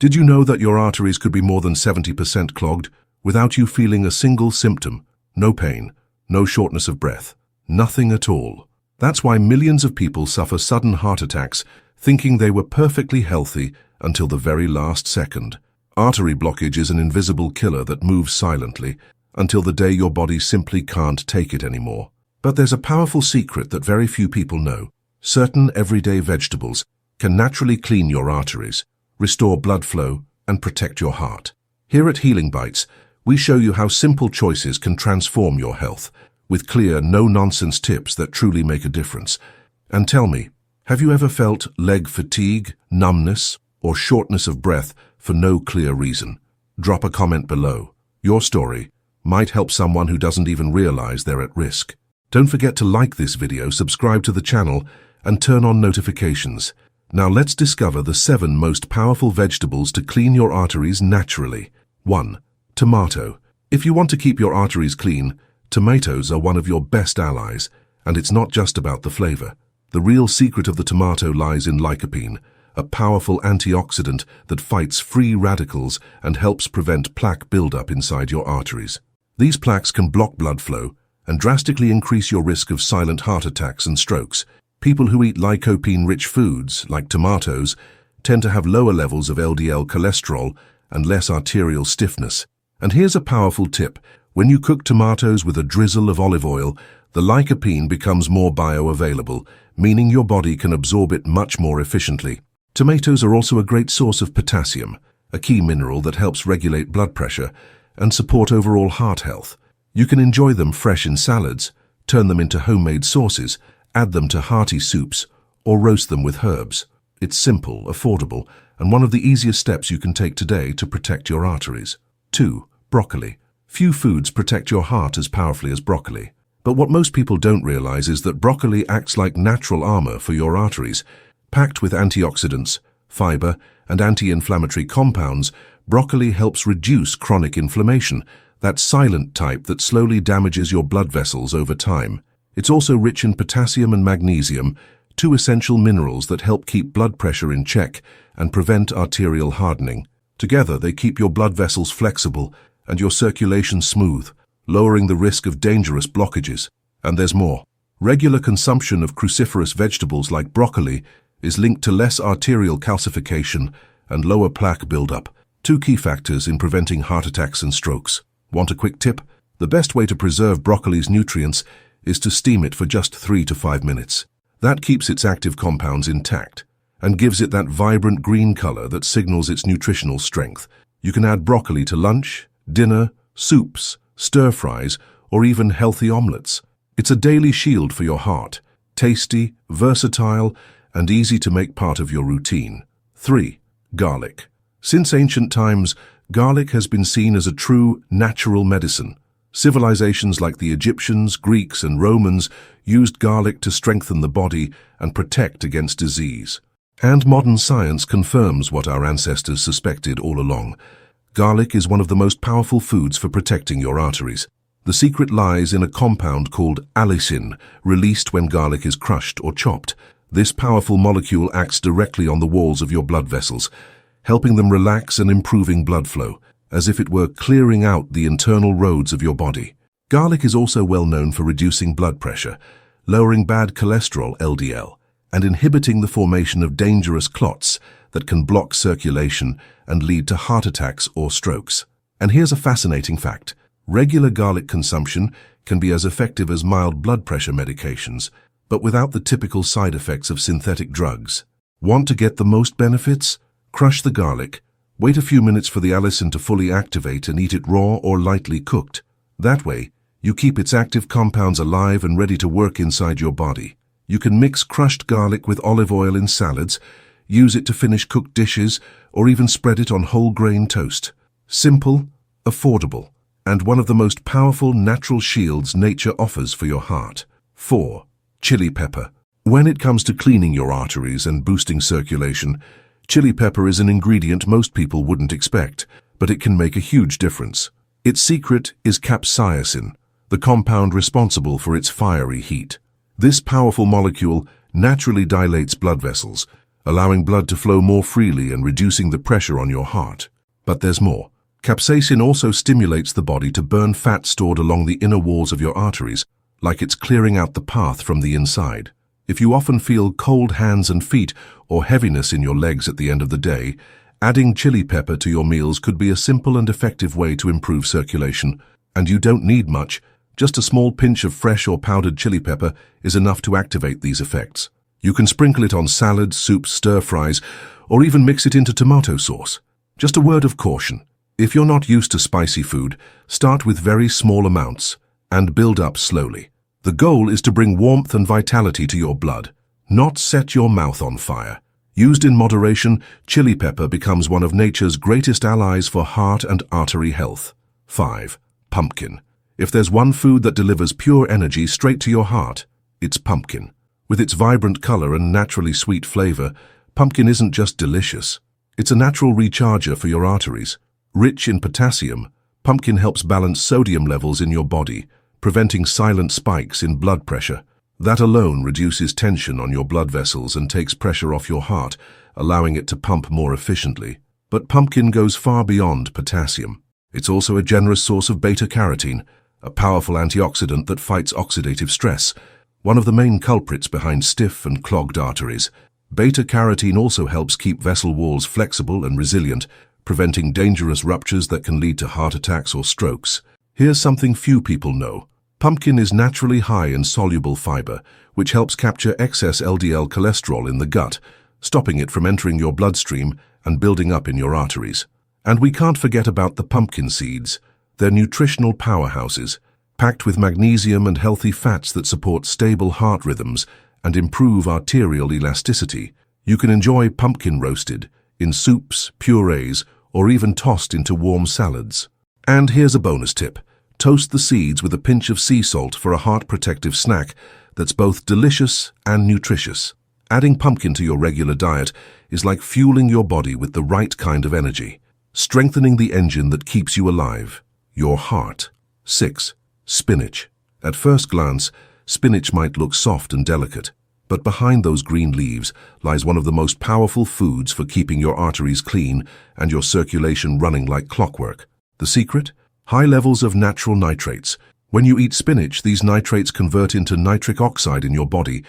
Did you know that your arteries could be more than 70% clogged without you feeling a single symptom? No pain, no shortness of breath, nothing at all. That's why millions of people suffer sudden heart attacks thinking they were perfectly healthy until the very last second. Artery blockage is an invisible killer that moves silently until the day your body simply can't take it anymore. But there's a powerful secret that very few people know. Certain everyday vegetables can naturally clean your arteries, restore blood flow, and protect your heart. Here at Healing Bites, we show you how simple choices can transform your health, with clear, no-nonsense tips that truly make a difference. And tell me, have you ever felt leg fatigue, numbness, or shortness of breath for no clear reason? Drop a comment below. Your story might help someone who doesn't even realize they're at risk. Don't forget to like this video, subscribe to the channel, and turn on notifications. Now let's discover the 7 most powerful vegetables to clean your arteries naturally. 1. Tomato. If you want to keep your arteries clean, tomatoes are one of your best allies, and it's not just about the flavor. The real secret of the tomato lies in lycopene, a powerful antioxidant that fights free radicals and helps prevent plaque buildup inside your arteries. These plaques can block blood flow and drastically increase your risk of silent heart attacks and strokes. People who eat lycopene-rich foods, like tomatoes, tend to have lower levels of LDL cholesterol and less arterial stiffness. And here's a powerful tip. When you cook tomatoes with a drizzle of olive oil, the lycopene becomes more bioavailable, meaning your body can absorb it much more efficiently. Tomatoes are also a great source of potassium, a key mineral that helps regulate blood pressure and support overall heart health. You can enjoy them fresh in salads, turn them into homemade sauces, add them to hearty soups, or roast them with herbs. It's simple, affordable, and one of the easiest steps you can take today to protect your arteries. 2. Broccoli. Few foods protect your heart as powerfully as broccoli. But what most people don't realize is that broccoli acts like natural armor for your arteries. Packed with antioxidants, fiber, and anti-inflammatory compounds, broccoli helps reduce chronic inflammation, that silent type that slowly damages your blood vessels over time. It's also rich in potassium and magnesium, 2 essential minerals that help keep blood pressure in check and prevent arterial hardening. Together, they keep your blood vessels flexible and your circulation smooth, lowering the risk of dangerous blockages. And there's more. Regular consumption of cruciferous vegetables like broccoli is linked to less arterial calcification and lower plaque buildup, 2 key factors in preventing heart attacks and strokes. Want a quick tip? The best way to preserve broccoli's nutrients is to steam it for just 3 to 5 minutes. That keeps its active compounds intact and gives it that vibrant green color that signals its nutritional strength. You can add broccoli to lunch, dinner, soups, stir-fries, or even healthy omelets. It's a daily shield for your heart, tasty, versatile, and easy to make part of your routine. 3. Garlic. Since ancient times, garlic has been seen as a true natural medicine. Civilizations like the Egyptians, Greeks, and Romans used garlic to strengthen the body and protect against disease. And modern science confirms what our ancestors suspected all along. Garlic is one of the most powerful foods for protecting your arteries. The secret lies in a compound called allicin, released when garlic is crushed or chopped. This powerful molecule acts directly on the walls of your blood vessels, helping them relax and improving blood flow, as if it were clearing out the internal roads of your body. Garlic is also well known for reducing blood pressure, lowering bad cholesterol LDL, and inhibiting the formation of dangerous clots that can block circulation and lead to heart attacks or strokes. And here's a fascinating fact. Regular garlic consumption can be as effective as mild blood pressure medications, but without the typical side effects of synthetic drugs. Want to get the most benefits? Crush the garlic, wait a few minutes for the allicin to fully activate and eat it raw or lightly cooked. That way, you keep its active compounds alive and ready to work inside your body. You can mix crushed garlic with olive oil in salads, use it to finish cooked dishes, or even spread it on whole grain toast. Simple, affordable, and one of the most powerful natural shields nature offers for your heart. 4. Chili pepper. When it comes to cleaning your arteries and boosting circulation, chili pepper is an ingredient most people wouldn't expect, but it can make a huge difference. Its secret is capsaicin, the compound responsible for its fiery heat. This powerful molecule naturally dilates blood vessels, allowing blood to flow more freely and reducing the pressure on your heart. But there's more. Capsaicin also stimulates the body to burn fat stored along the inner walls of your arteries, like it's clearing out the path from the inside. If you often feel cold hands and feet or heaviness in your legs at the end of the day, adding chili pepper to your meals could be a simple and effective way to improve circulation. And you don't need much. Just a small pinch of fresh or powdered chili pepper is enough to activate these effects. You can sprinkle it on salads, soups, stir-fries, or even mix it into tomato sauce. Just a word of caution. If you're not used to spicy food, start with very small amounts and build up slowly. The goal is to bring warmth and vitality to your blood, not set your mouth on fire. Used in moderation, chili pepper becomes one of nature's greatest allies for heart and artery health. 5. Pumpkin. If there's one food that delivers pure energy straight to your heart, it's pumpkin. With its vibrant color and naturally sweet flavor, pumpkin isn't just delicious. It's a natural recharger for your arteries. Rich in potassium, pumpkin helps balance sodium levels in your body, preventing silent spikes in blood pressure. That alone reduces tension on your blood vessels and takes pressure off your heart, allowing it to pump more efficiently. But pumpkin goes far beyond potassium. It's also a generous source of beta-carotene, a powerful antioxidant that fights oxidative stress, one of the main culprits behind stiff and clogged arteries. Beta-carotene also helps keep vessel walls flexible and resilient, preventing dangerous ruptures that can lead to heart attacks or strokes. Here's something few people know. Pumpkin is naturally high in soluble fiber, which helps capture excess LDL cholesterol in the gut, stopping it from entering your bloodstream and building up in your arteries. And we can't forget about the pumpkin seeds. They're nutritional powerhouses, packed with magnesium and healthy fats that support stable heart rhythms and improve arterial elasticity. You can enjoy pumpkin roasted, in soups, purees, or even tossed into warm salads. And here's a bonus tip. Toast the seeds with a pinch of sea salt for a heart-protective snack that's both delicious and nutritious. Adding pumpkin to your regular diet is like fueling your body with the right kind of energy, strengthening the engine that keeps you alive, your heart. 6. Spinach. At first glance, spinach might look soft and delicate, but behind those green leaves lies one of the most powerful foods for keeping your arteries clean and your circulation running like clockwork. The secret? High levels of natural nitrates. When you eat spinach, these nitrates convert into nitric oxide in your body,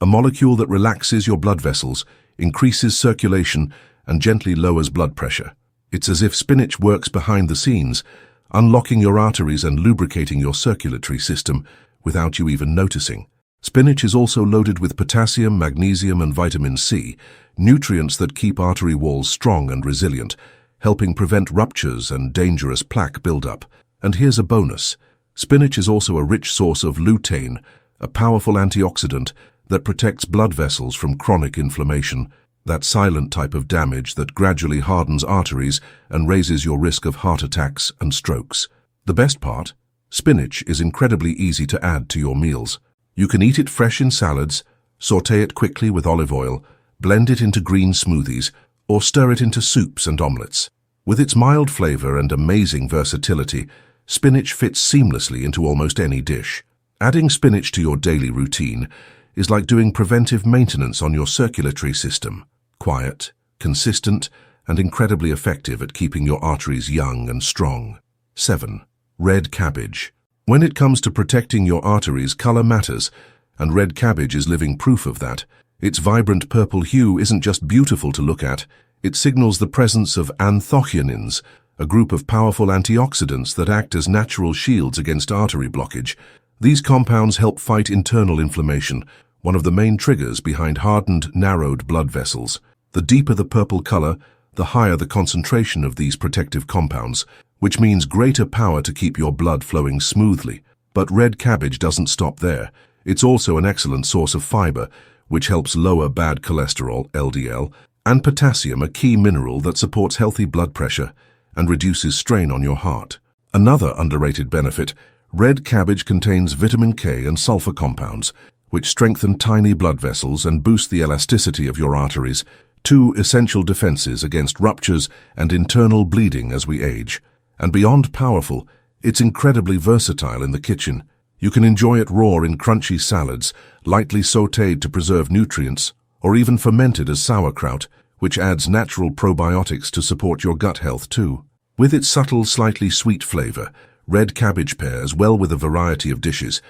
a molecule that relaxes your blood vessels, increases circulation, and gently lowers blood pressure. It's as if spinach works behind the scenes, unlocking your arteries and lubricating your circulatory system without you even noticing. Spinach is also loaded with potassium, magnesium, and vitamin C, nutrients that keep artery walls strong and resilient, helping prevent ruptures and dangerous plaque buildup. And here's a bonus. Spinach is also a rich source of lutein, a powerful antioxidant that protects blood vessels from chronic inflammation, that silent type of damage that gradually hardens arteries and raises your risk of heart attacks and strokes. The best part? Spinach is incredibly easy to add to your meals. You can eat it fresh in salads, sauté it quickly with olive oil, blend it into green smoothies, or stir it into soups and omelets. With its mild flavor and amazing versatility, spinach fits seamlessly into almost any dish. Adding spinach to your daily routine is like doing preventive maintenance on your circulatory system. Quiet, consistent, and incredibly effective at keeping your arteries young and strong. 7. Red cabbage. When it comes to protecting your arteries, color matters, and red cabbage is living proof of that. Its vibrant purple hue isn't just beautiful to look at, it signals the presence of anthocyanins, a group of powerful antioxidants that act as natural shields against artery blockage. These compounds help fight internal inflammation, one of the main triggers behind hardened, narrowed blood vessels. The deeper the purple color, the higher the concentration of these protective compounds, which means greater power to keep your blood flowing smoothly. But red cabbage doesn't stop there. It's also an excellent source of fiber, which helps lower bad cholesterol, LDL, and potassium, a key mineral that supports healthy blood pressure and reduces strain on your heart. Another underrated benefit, red cabbage contains vitamin K and sulfur compounds, which strengthen tiny blood vessels and boost the elasticity of your arteries, two essential defenses against ruptures and internal bleeding as we age. And beyond powerful, it's incredibly versatile in the kitchen. You can enjoy it raw in crunchy salads, lightly sautéed to preserve nutrients, or even fermented as sauerkraut, which adds natural probiotics to support your gut health too. With its subtle, slightly sweet flavor, red cabbage pairs well with a variety of dishes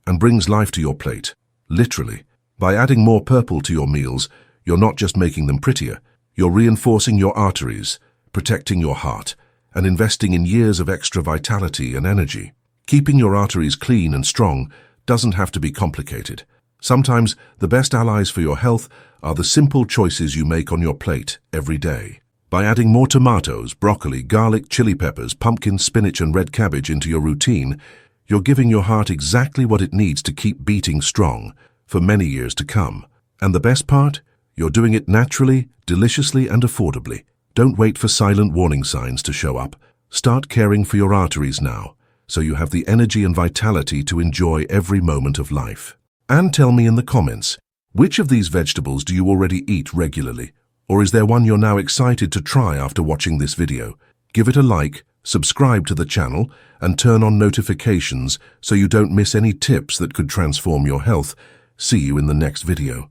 and brings life to your plate, literally. By adding more purple to your meals, you're not just making them prettier, you're reinforcing your arteries, protecting your heart, and investing in years of extra vitality and energy. Keeping your arteries clean and strong doesn't have to be complicated. Sometimes the best allies for your health are the simple choices you make on your plate every day. By adding more tomatoes, broccoli, garlic, chili peppers, pumpkin, spinach, and red cabbage into your routine, you're giving your heart exactly what it needs to keep beating strong for many years to come. And the best part? You're doing it naturally, deliciously, and affordably. Don't wait for silent warning signs to show up. Start caring for your arteries now, so you have the energy and vitality to enjoy every moment of life. And tell me in the comments, which of these vegetables do you already eat regularly? Or is there one you're now excited to try after watching this video? Give it a like, subscribe to the channel, and turn on notifications so you don't miss any tips that could transform your health. See you in the next video.